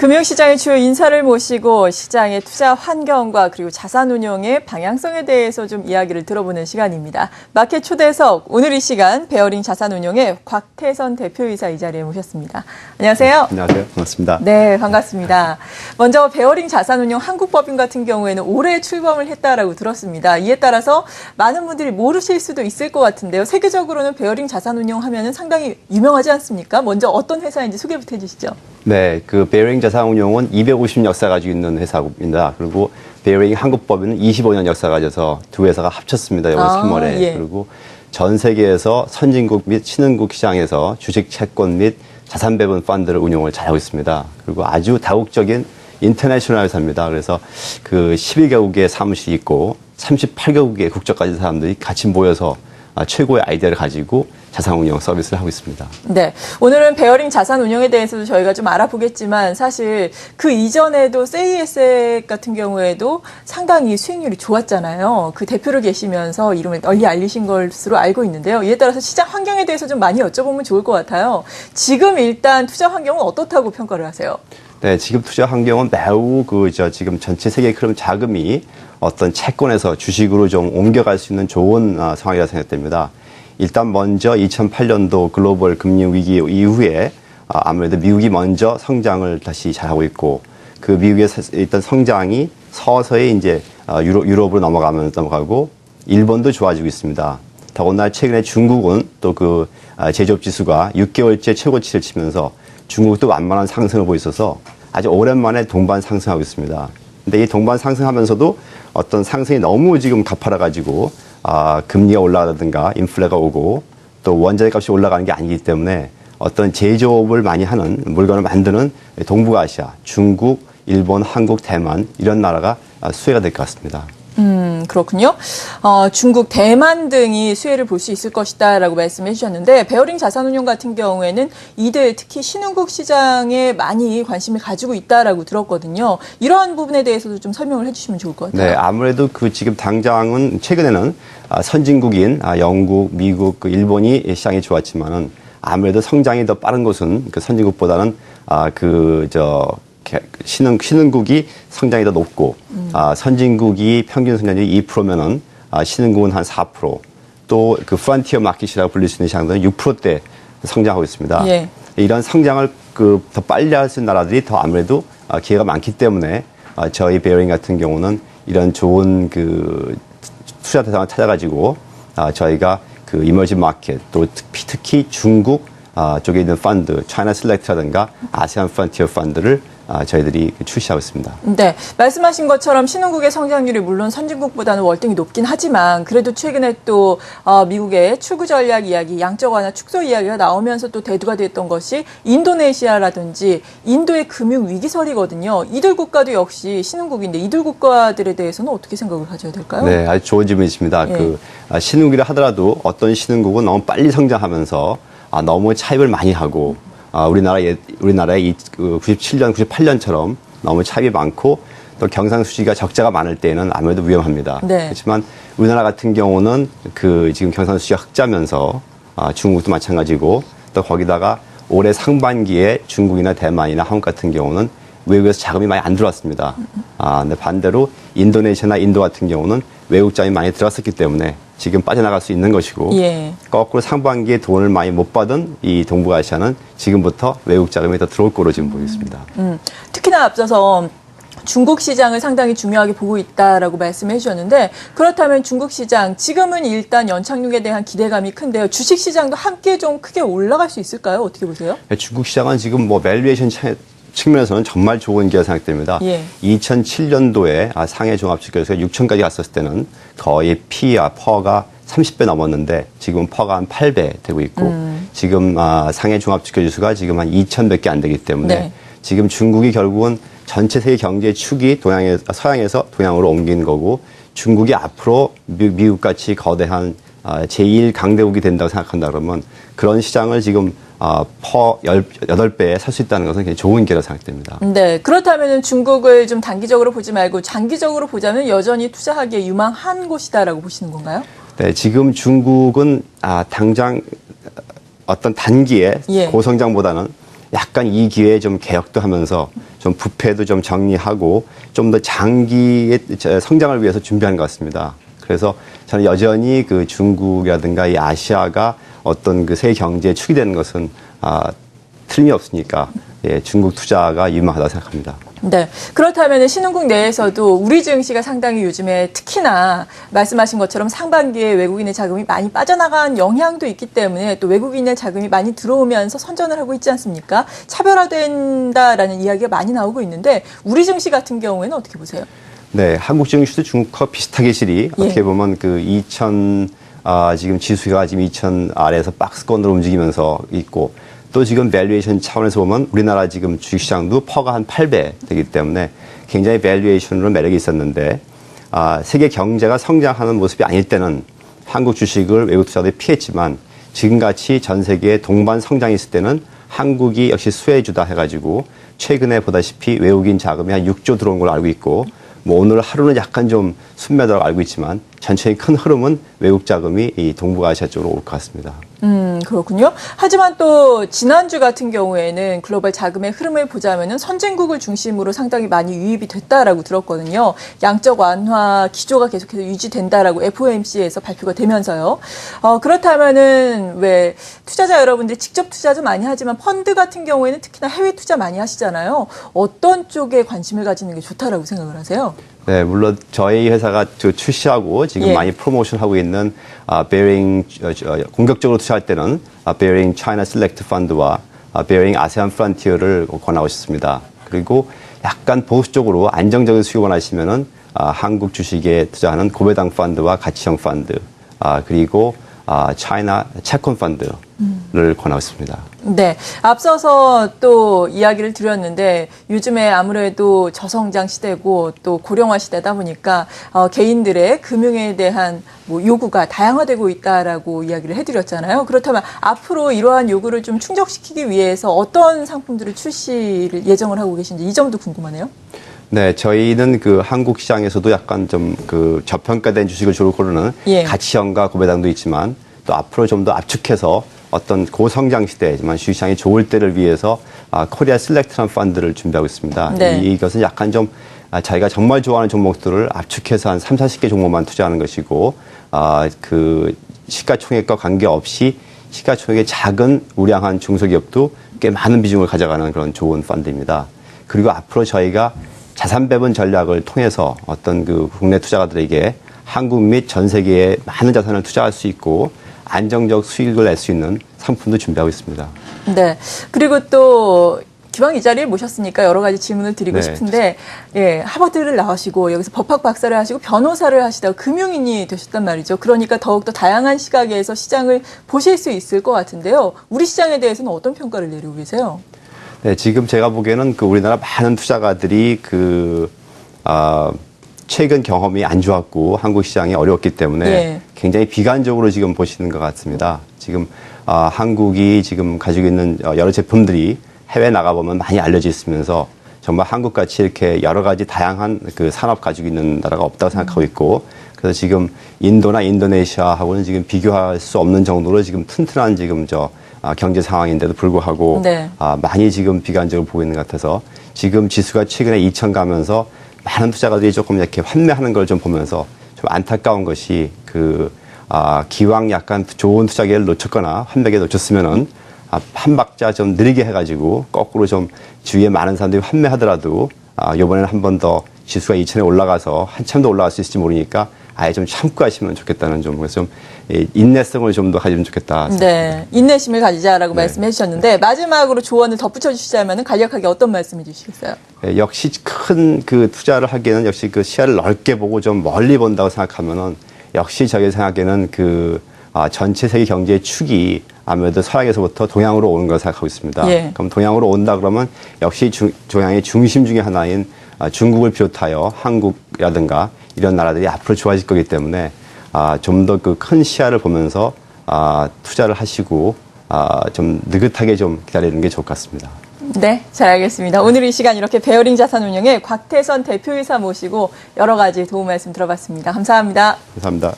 금융시장의 주요 인사를 모시고 시장의 투자 환경과 그리고 자산운용의 방향성에 대해서 좀 이야기를 들어보는 시간입니다. 마켓 초대석, 오늘 이 시간 베어링 자산운용의 곽태선 대표이사 이 자리에 모셨습니다. 안녕하세요. 안녕하세요. 반갑습니다. 네, 반갑습니다. 먼저 베어링 자산운용 한국법인 같은 경우에는 올해 출범을 했다라고 들었습니다. 이에 따라서 많은 분들이 모르실 수도 있을 것 같은데요. 세계적으로는 베어링 자산운용 하면은 상당히 유명하지 않습니까? 먼저 어떤 회사인지 소개부터 해주시죠. 네, 그 베어링 자산운용은 250년 역사 가지고 있는 회사입니다. 그리고 베어링 한국법인은 25년 역사 가져서 두 회사가 합쳤습니다. 이번 3월에. 예. 그리고 전 세계에서 선진국 및 신흥국 시장에서 주식 채권 및 자산 배분 펀드를 운용을 잘하고 있습니다. 그리고 아주 다국적인 인터내셔널 회사입니다. 그래서 그 12개국의 사무실이 있고 38개국의 국적 가진 사람들이 같이 모여서 최고의 아이디어를 가지고 자산운용 서비스를 하고 있습니다. 네, 오늘은 베어링 자산운용에 대해서도 저희가 좀 알아보겠지만 사실 그 이전에도 세이에셋 같은 경우에도 상당히 수익률이 좋았잖아요. 그 대표를 계시면서 이름을 널리 알리신 것으로 알고 있는데요. 이에 따라서 시장 환경에 대해서 좀 많이 여쭤보면 좋을 것 같아요. 지금 일단 투자 환경은 어떻다고 평가를 하세요? 네, 지금 투자 환경은 매우 지금 전체 세계 흐름 자금이 어떤 채권에서 주식으로 좀 옮겨갈 수 있는 좋은 상황이라 생각됩니다. 일단 먼저 2008년도 글로벌 금융 위기 이후에 아무래도 미국이 먼저 성장을 다시 잘하고 있고 그 미국의 일단 성장이 서서히 이제 유럽으로 넘어가고 일본도 좋아지고 있습니다. 더군다나 최근에 중국은 또 그 제조업 지수가 6개월째 최고치를 치면서 중국도 완만한 상승을 보이셔서 아주 오랜만에 동반 상승하고 있습니다. 근데 이 동반 상승하면서도 어떤 상승이 너무 지금 가파라가지고 금리가 올라가든가 인플레가 오고 또 원자재 값이 올라가는 게 아니기 때문에 어떤 제조업을 많이 하는 물건을 만드는 동북아시아, 중국, 일본, 한국, 대만 이런 나라가 수혜가 될 것 같습니다. 그렇군요. 중국, 대만 등이 수혜를 볼 수 있을 것이다라고 말씀해 주셨는데 베어링 자산운용 같은 경우에는 이들 특히 신흥국 시장에 많이 관심을 가지고 있다라고 들었거든요. 이러한 부분에 대해서도 좀 설명을 해주시면 좋을 것 같아요. 네, 아무래도 지금 당장은 최근에는 선진국인 영국, 미국, 일본이 시장이 좋았지만은 아무래도 성장이 더 빠른 곳은 그 선진국보다는 신흥국이 성장이 더 높고 선진국이 평균 성장률이 2%면은 신흥국은 한 4%, 또 그 프론티어 마켓이라고 불릴 수 있는 시장들은 6%대 성장하고 있습니다. 예. 이런 성장을 더 빨리 할 수 있는 나라들이 더 아무래도 기회가 많기 때문에 저희 베어링 같은 경우는 이런 좋은 투자 대상을 찾아가지고 저희가 그 이머징 마켓 또 특히 중국 쪽에 있는 펀드, 차이나 셀렉트라든가 아세안 프론티어 펀드를 저희들이 출시하고 있습니다. 네, 말씀하신 것처럼 신흥국의 성장률이 물론 선진국보다는 월등히 높긴 하지만 그래도 최근에 또 미국의 출구 전략 이야기, 양적 완화 축소 이야기가 나오면서 또 대두가 됐던 것이 인도네시아라든지 인도의 금융 위기설이거든요. 이들 국가도 역시 신흥국인데 이들 국가들에 대해서는 어떻게 생각을 가져야 될까요? 네, 아주 좋은 질문이십니다. 예. 신흥국이라 하더라도 어떤 신흥국은 너무 빨리 성장하면서 너무 차입을 많이 하고 우리나라의 97년, 98년처럼 너무 차입이 많고 또 경상수지가 적자가 많을 때에는 아무래도 위험합니다. 네. 그렇지만 우리나라 같은 경우는 지금 경상수지가 흑자면서 중국도 마찬가지고 또 거기다가 올해 상반기에 중국이나 대만이나 한국 같은 경우는 외국에서 자금이 많이 안 들어왔습니다. 근데 반대로 인도네시아나 인도 같은 경우는 외국 자금이 많이 들어왔었기 때문에 지금 빠져나갈 수 있는 것이고 예. 거꾸로 상반기에 돈을 많이 못 받은 이 동북아시아는 지금부터 외국 자금이 더 들어올 거로 지금 보겠습니다. 특히나 앞서서 중국 시장을 상당히 중요하게 보고 있다라고 말씀해 주셨는데 그렇다면 중국 시장 지금은 일단 연착륙에 대한 기대감이 큰데요. 주식 시장도 함께 좀 크게 올라갈 수 있을까요? 어떻게 보세요? 중국 시장은 지금 밸류에이션 측면에서는 정말 좋은 기회가 생각됩니다. 예. 2007년도에 상해 종합주식에서 6천까지 갔었을 때는 거의 퍼가 30배 넘었는데 지금 퍼가 한 8배 되고 있고 지금 상해 종합주식지수가 지금 한 2,000밖에 안 되기 때문에 네. 지금 중국이 결국은 전체 세계 경제의 축이 서양에서 동양으로 옮긴 거고 중국이 앞으로 미국같이 거대한 제1강대국이 된다고 생각한다 그러면 그런 시장을 지금 퍼 8배에 살 수 있다는 것은 굉장히 좋은 기회라고 생각됩니다. 네, 그렇다면 중국을 좀 단기적으로 보지 말고 장기적으로 보자면 여전히 투자하기에 유망한 곳이다라고 보시는 건가요? 네, 지금 중국은 당장 어떤 단기에 예. 고성장보다는 약간 이 기회에 좀 개혁도 하면서 좀 부패도 좀 정리하고 좀 더 장기의 성장을 위해서 준비하는 것 같습니다. 그래서 저는 여전히 그 중국이라든가 이 아시아가 어떤 그 세계 경제에 축이 되는 것은 틀림이 없으니까 예, 중국 투자가 유망하다고 생각합니다. 네. 그렇다면 신흥국 내에서도 우리 증시가 상당히 요즘에 특히나 말씀하신 것처럼 상반기에 외국인의 자금이 많이 빠져나간 영향도 있기 때문에 또 외국인의 자금이 많이 들어오면서 선전을 하고 있지 않습니까? 차별화된다라는 이야기가 많이 나오고 있는데 우리 증시 같은 경우에는 어떻게 보세요? 네, 한국 증시도 중국과 비슷하게 실이 예. 어떻게 보면 그 지금 지수가 지금 2000 아래에서 박스권으로 움직이면서 있고 또 지금 밸류에이션 차원에서 보면 우리나라 지금 주식시장도 퍼가 한 8배 되기 때문에 굉장히 밸류에이션으로 매력이 있었는데 세계 경제가 성장하는 모습이 아닐 때는 한국 주식을 외국 투자자들이 피했지만 지금같이 전 세계에 동반 성장이 있을 때는 한국이 역시 수혜주다 해가지고 최근에 보다시피 외국인 자금이 한 6조 들어온 걸로 알고 있고 뭐 오늘 하루는 약간 좀 순매도라고 알고 있지만 전체의 큰 흐름은 외국 자금이 이 동북아시아 쪽으로 올 것 같습니다. 그렇군요. 하지만 또 지난주 같은 경우에는 글로벌 자금의 흐름을 보자면은 선진국을 중심으로 상당히 많이 유입이 됐다라고 들었거든요. 양적 완화 기조가 계속해서 유지된다라고 FOMC에서 발표가 되면서요. 그렇다면은 왜 투자자 여러분들이 직접 투자도 많이 하지만 펀드 같은 경우에는 특히나 해외 투자 많이 하시잖아요. 어떤 쪽에 관심을 가지는 게 좋다라고 생각을 하세요? 네, 물론 저희 회사가 출시하고 지금 예. 많이 프로모션하고 있는 베어링 공격적으로 투자할 때는 베어링 차이나 셀렉트 펀드와 베어링 아세안 프론티어를 권하고 싶습니다. 그리고 약간 보수적으로 안정적인 수익 원하시면은 한국 주식에 투자하는 고배당 펀드와 가치형 펀드 그리고 차이나 채권 펀드를 권하고 있습니다. 네. 앞서서 또 이야기를 드렸는데 요즘에 아무래도 저성장 시대고 또 고령화 시대다 보니까 개인들의 금융에 대한 뭐 요구가 다양화되고 있다라고 이야기를 해드렸잖아요. 그렇다면 앞으로 이러한 요구를 좀 충족시키기 위해서 어떤 상품들을 출시를 예정을 하고 계신지 이 점도 궁금하네요. 네, 저희는 그 한국 시장에서도 약간 좀 그 저평가된 주식을 주로 고르는 예. 가치형과 고배당도 있지만 또 앞으로 좀 더 압축해서 어떤 고성장 시대지만 주식시장이 좋을 때를 위해서 코리아 셀렉트라는 펀드를 준비하고 있습니다. 네. 이것은 약간 좀 자기가 정말 좋아하는 종목들을 압축해서 한 3, 40개 종목만 투자하는 것이고 그 시가총액과 관계없이 시가총액의 작은 우량한 중소기업도 꽤 많은 비중을 가져가는 그런 좋은 펀드입니다. 그리고 앞으로 저희가 자산 배분 전략을 통해서 어떤 그 국내 투자가들에게 한국 및 전 세계에 많은 자산을 투자할 수 있고 안정적 수익을 낼 수 있는 상품도 준비하고 있습니다. 네. 그리고 또 기왕 이 자리에 모셨으니까 여러 가지 질문을 드리고 네. 싶은데, 예, 하버드를 나오시고 여기서 법학 박사를 하시고 변호사를 하시다가 금융인이 되셨단 말이죠. 그러니까 더욱더 다양한 시각에서 시장을 보실 수 있을 것 같은데요. 우리 시장에 대해서는 어떤 평가를 내리고 계세요? 네, 지금 제가 보기에는 그 우리나라 많은 투자가들이 최근 경험이 안 좋았고 한국 시장이 어려웠기 때문에 예. 굉장히 비관적으로 지금 보시는 것 같습니다. 지금 한국이 지금 가지고 있는 여러 제품들이 해외 나가보면 많이 알려져 있으면서 정말 한국같이 이렇게 여러 가지 다양한 그 산업 가지고 있는 나라가 없다고 생각하고 있고 그래서 지금 인도나 인도네시아하고는 지금 비교할 수 없는 정도로 지금 튼튼한 지금 경제 상황인데도 불구하고 네. 많이 지금 비관적으로 보고 있는 것 같아서 지금 지수가 최근에 2,000 가면서 많은 투자가들이 조금 이렇게 환매하는 걸 좀 보면서 좀 안타까운 것이 기왕 약간 좋은 투자 기회를 놓쳤거나 환매기에 놓쳤으면은 한 박자 좀 느리게 해가지고 거꾸로 좀 주위에 많은 사람들이 환매하더라도 이번에는 한 번 더 지수가 2,000에 올라가서 한참 더 올라갈 수 있을지 모르니까 아예 좀 참고 하시면 좋겠다는 좀 그래서 좀 인내성을 좀 더 가지면 좋겠다. 네, 인내심을 가지자라고 네. 말씀해 주셨는데 마지막으로 조언을 덧붙여 주시자면 간략하게 어떤 말씀해 주시겠어요? 역시 큰 그 투자를 하기에는 역시 그 시야를 넓게 보고 좀 멀리 본다고 생각하면은 역시 저희 생각에는 전체 세계 경제의 축이 아무래도 서양에서부터 동양으로 오는 걸 생각하고 있습니다. 예. 그럼 동양으로 온다 그러면 역시 동양의 중심 중에 하나인 중국을 비롯하여 한국이라든가 이런 나라들이 앞으로 좋아질 거기 때문에 좀 더 그 큰 시야를 보면서 투자를 하시고 좀 느긋하게 좀 기다리는 게 좋을 것 같습니다. 네, 잘 알겠습니다. 오늘 이 시간 이렇게 베어링 자산운용의 곽태선 대표이사 모시고 여러 가지 도움 말씀 들어봤습니다. 감사합니다. 감사합니다.